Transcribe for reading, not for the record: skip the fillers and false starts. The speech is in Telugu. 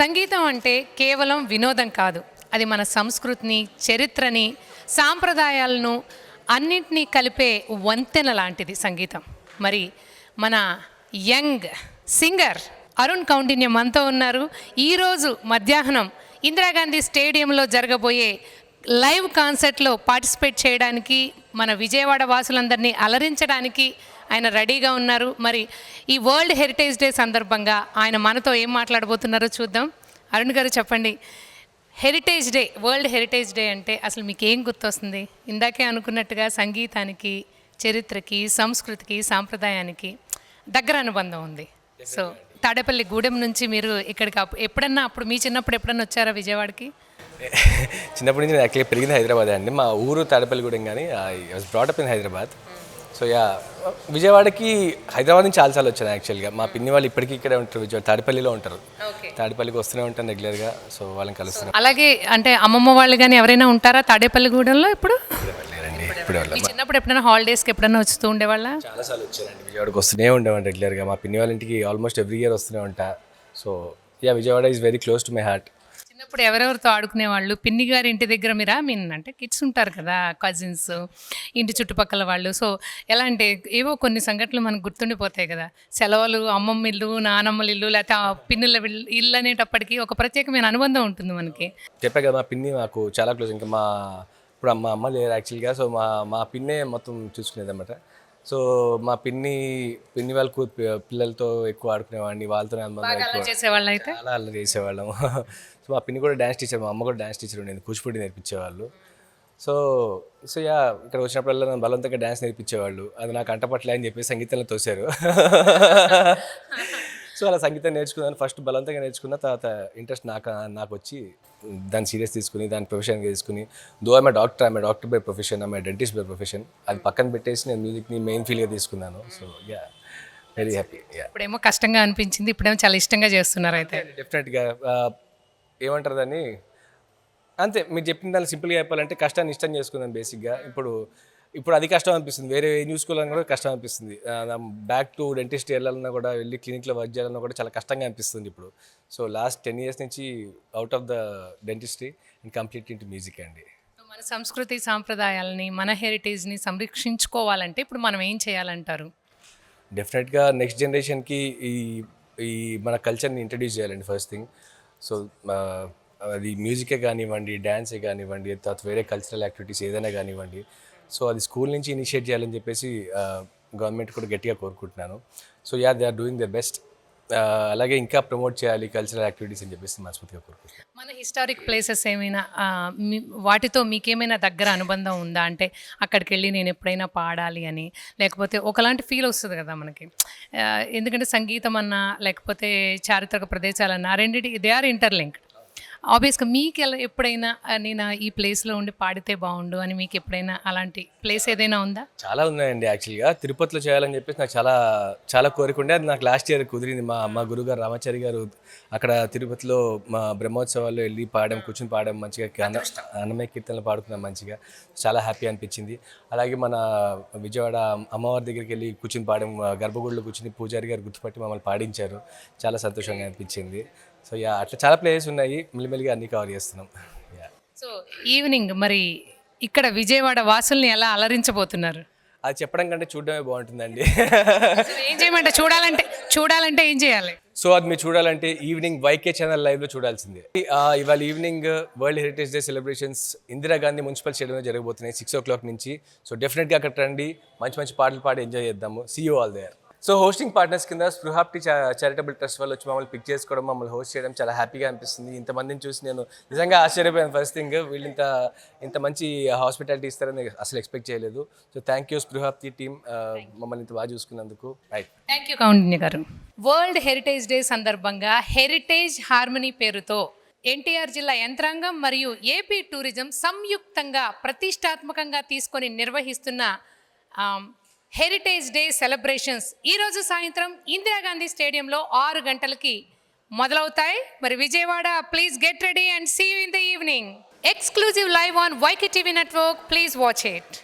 సంగీతం అంటే కేవలం వినోదం కాదు, అది మన సంస్కృతిని, చరిత్రని, సాంప్రదాయాలను అన్నింటినీ కలిపే వంతెన లాంటిది సంగీతం. మరి మన యంగ్ సింగర్ అరుణ్ కౌండిన్య మనతో ఉన్నారు. ఈరోజు మధ్యాహ్నం ఇందిరాగాంధీ స్టేడియంలో జరగబోయే లైవ్ కాన్సర్ట్లో పార్టిసిపేట్ చేయడానికి, మన విజయవాడ వాసులందరినీ అలరించడానికి ఆయన రెడీగా ఉన్నారు. మరి ఈ వరల్డ్ హెరిటేజ్ డే సందర్భంగా ఆయన మనతో ఏం మాట్లాడబోతున్నారో చూద్దాం. అరుణ్ గారు చెప్పండి, heritage day, world heritage day అంటే అసలు మీకు ఏం గుర్తొస్తుంది? ఇందాకే అనుకున్నట్టుగా సంగీతానికి, చరిత్రకి, సంస్కృతికి, సాంప్రదాయానికి దగ్గర అనుబంధం ఉంది. సో తాడేపల్లి గూడెం నుంచి మీరు ఇక్కడికి ఎప్పుడన్నా, అప్పుడు మీ చిన్నప్పుడు ఎప్పుడన్నా వచ్చారా విజయవాడకి? చిన్నప్పటి నుంచి నేను యాక్చువల్లీ పెరిగింది హైదరాబాద్ అండి. మా ఊరు తాడేపల్లిగూడెం, కానీ I was brought up in Hyderabad. So విజయవాడకి హైదరాబాద్ నుంచి చాలాసార్లు వచ్చాను యాక్చువల్గా. మా పిన్ని వాళ్ళు ఇప్పటికీ ఇక్కడే ఉంటారు, విజయవాడ తాడేపల్లిలో ఉంటారు. తాడేపల్లికి వస్తూనే ఉంటాను రెగ్యులర్గా. సో వాళ్ళని కలుస్తున్నాను. అలాగే అంటే అమ్మమ్మ వాళ్ళు కానీ ఎవరైనా ఉంటారా తాడేపల్లిగూడెంలో ఇప్పుడు? లేరండి, ఇప్పుడు చిన్నప్పుడు ఎప్పుడైనా హాలిడేస్కి ఎప్పుడైనా వస్తూ ఉండేవాళ్ళ? చాలాసార్లు వచ్చారండి, విజయవాడకి వస్తూనే ఉండేవాడిని రెగ్యులర్గా. మా పిన్ని వాళ్ళ ఇంటికి ఆల్మోస్ట్ ఎవ్రీ ఇయర్ వస్తూనే ఉంటా. So Vijayawada is very close to my heart. చిన్నప్పుడు ఎవరెవరితో ఆడుకునేవాళ్ళు? పిన్ని గారి ఇంటి దగ్గర మీరు అంటే కిడ్స్ ఉంటారు కదా, కజిన్స్, ఇంటి చుట్టుపక్కల వాళ్ళు. సో ఎలా అంటే ఏవో కొన్ని సంఘటనలు మనకు గుర్తుండిపోతాయి కదా. సెలవులు, అమ్మమ్మ ఇల్లు, నానమ్మల ఇల్లు, లేకపోతే ఆ పిన్నుల ఇల్లు అనేటప్పటికీ ఒక ప్రత్యేకమైన అనుబంధం ఉంటుంది మనకి. చెప్పా కదా, మా పిన్ని మాకు చాలా క్లోజ్. ఇంకా ఇప్పుడు మా అమ్మ లేరు యాక్చువల్గా. సో మా పిన్నే మొత్తం చూసుకునేది అనమాట. సో మా పిన్ని వాళ్ళ పిల్లలతో ఎక్కువ ఆడుకునేవాడిని, వాళ్ళతోనే అనుబంధం చేసేవాళ్ళు. అయితే చాలా అలా చేసేవాళ్ళం. సో మా పిన్ని కూడా డ్యాన్స్ టీచర్, మా అమ్మ కూడా డ్యాన్స్ టీచర్ ఉండేది, కూచిపూడి నేర్పించేవాళ్ళు. సో ఇక్కడ వచ్చినప్పుడల్లా నన్ను బలవంతంగా డ్యాన్స్ నేర్పించేవాళ్ళు. అది నాకు అంటపట్లే అని చెప్పి సంగీతంలో తోశారు. సో అలా సంగీతం నేర్చుకున్నాను. ఫస్ట్ బలవంతంగా నేర్చుకున్న తర్వాత ఇంట్రెస్ట్ నాకు వచ్చి దాన్ని సీరియస్ తీసుకుని, దాన్ని ప్రొఫెషన్గా తీసుకుని, దో I'm doctor by profession, I'm dentist by profession, అది పక్కన పెట్టేసి నేను మ్యూజిక్ని మెయిన్ ఫీల్డ్గా తీసుకున్నాను. So very happy. ఇప్పుడేమో కష్టంగా అనిపించింది, ఇప్పుడేమో చాలా ఇష్టంగా చేస్తున్నారు. అయితే డెఫినెట్గా ఏమంటారు దాన్ని, అంతే మీరు చెప్పిన దాన్ని సింపుల్గా చెప్పాలంటే కష్టాన్ని ఇష్టం చేసుకున్నాను బేసిక్గా. ఇప్పుడు అది కష్టం అనిపిస్తుంది, వేరే ఏం చూసుకోవాలన్నా కూడా కష్టం అనిపిస్తుంది. బ్యాక్ టు డెంటిస్ట్ వెళ్ళాలన్నా కూడా, వెళ్ళి క్లినిక్లో వర్క్ చేయాలన్నా కూడా చాలా కష్టంగా అనిపిస్తుంది ఇప్పుడు. సో లాస్ట్ 10 years నుంచి out of the dentistry and complete into music అండి. మన సంస్కృతి సాంప్రదాయాలని, మన హెరిటేజ్ని సంరక్షించుకోవాలంటే ఇప్పుడు మనం ఏం చేయాలంటారు? డెఫినెట్గా నెక్స్ట్ జనరేషన్కి ఈ మన కల్చర్ని ఇంట్రడ్యూస్ చేయాలండి ఫస్ట్ థింగ్. సో అది మ్యూజికే కానివ్వండి, డ్యాన్సే కానివ్వండి, తర్వాత వేరే కల్చరల్ యాక్టివిటీస్ ఏదైనా కానివ్వండి. సో అది స్కూల్ నుంచి ఇనిషియేట్ చేయాలని చెప్పేసి గవర్నమెంట్ కూడా గట్టిగా కోరుకుంటున్నాను. So they are doing the best. అలాగే ఇంకా ప్రమోట్ చేయాలి కల్చరల్ యాక్టివిటీస్ అని చెప్పేసి మనస్ఫూర్తిగా కోరుకుంటున్నాను. మన హిస్టారిక్ ప్లేసెస్ ఏమైనా వాటితో మీకేమైనా దగ్గర అనుబంధం ఉందా? అంటే అక్కడికి వెళ్ళి నేను ఎప్పుడైనా పాడాలి అని, లేకపోతే ఒకలాంటి ఫీల్ వస్తుంది కదా మనకి. ఎందుకంటే సంగీతం అన్నా, లేకపోతే చారిత్రక ప్రదేశాలన్నా, రెండింటి దే ఆర్ ఇంటర్లింక్డ్. ఆబ్వియస్గా మీకు ఎప్పుడైనా నేను ఈ ప్లేస్లో ఉండి పాడితే బాగుండు అని మీకు ఎప్పుడైనా అలాంటి ప్లేస్ ఏదైనా ఉందా? చాలా ఉన్నాయండి. యాక్చువల్గా తిరుపతిలో చేయాలని చెప్పేసి నాకు చాలా కోరిక ఉండే. అది నాకు లాస్ట్ ఇయర్ కుదిరింది. మా గురుగారు రామాచారి గారు అక్కడ తిరుపతిలో మా బ్రహ్మోత్సవాల్లో వెళ్ళి కూర్చుని పాడడం, మంచిగా అన్నమయ్య కీర్తనలు పాడుకున్నాం, మంచిగా చాలా హ్యాపీ అనిపించింది. అలాగే మన విజయవాడ అమ్మవారి దగ్గరికి వెళ్ళి కూర్చుని పాడడం, గర్భగుడిలో కూర్చుని పూజారి గారు గుర్తుపట్టి మమ్మల్ని పాడించారు, చాలా సంతోషంగా అనిపించింది. సో అట్లా చాలా ప్లేసెస్ ఉన్నాయి, మెల్లిమెల్లిగా అన్ని కవర్ చేస్తున్నాం. సో ఈవినింగ్ మరి ఇక్కడ విజయవాడ వాసుల్ని ఎలా అలరించబోతున్నారు? అది చెప్పడం కంటే చూడడమే బాగుంటుందండి. ఏం చేయమంటే చూడాలంటే ఏం చేయాలి? సో అది మీరు చూడాలంటే ఈవినింగ్ వైకే ఛానల్ లైవ్లో చూడాల్సిందే. ఇవాళ evening world heritage day celebrations Indira Gandhi municipal స్టేడియంలో జరగబోతున్నాయి 6 o'clock నుంచి. సో డెఫినెట్గా అక్కడ రండి, మంచి పాటలు పాడి ఎంజాయ్ చేద్దాము. See you all there. So hosting partners కింద స్పృహాప్తి చారిటబుల్ ట్రస్ట్ వాళ్ళు వచ్చి మమ్మల్ని పిక్ చేసుకోవడం, మమ్మల్ని హోస్ట్ చేయడం చాలా హ్యాపీగా అనిపిస్తుంది. ఇంతమందిని చూసి నేను నిజంగా ఆశ్చర్యపోయాను. ఫస్ట్ థింగ్, వీళ్ళు ఇంత మంచి హాస్పిటాలిటీ ఇస్తారని అసలు ఎక్స్పెక్ట్ చేయలేదు. సో థ్యాంక్ యూ స్పృహాప్తి టీమ్, మమ్మల్ని ఇంత బాగా చూసుకున్నందుకు. రైట్, థ్యాంక్ యూ కౌండిన్య గారు. వరల్డ్ హెరిటేజ్ డే సందర్భంగా హెరిటేజ్ హార్మనీ పేరుతో ఎన్టీఆర్ జిల్లా యంత్రాంగం మరియు ఏపీ టూరిజం సంయుక్తంగా ప్రతిష్టాత్మకంగా తీసుకొని నిర్వహిస్తున్న హెరిటేజ్ డే సెలబ్రేషన్స్ ఈరోజు సాయంత్రం ఇందిరాగాంధీ స్టేడియంలో 6 గంటలకి మొదలవుతాయి. మరి Vijayawada, please get ready and see you in the evening. Exclusive live on YK TV network. Please watch it.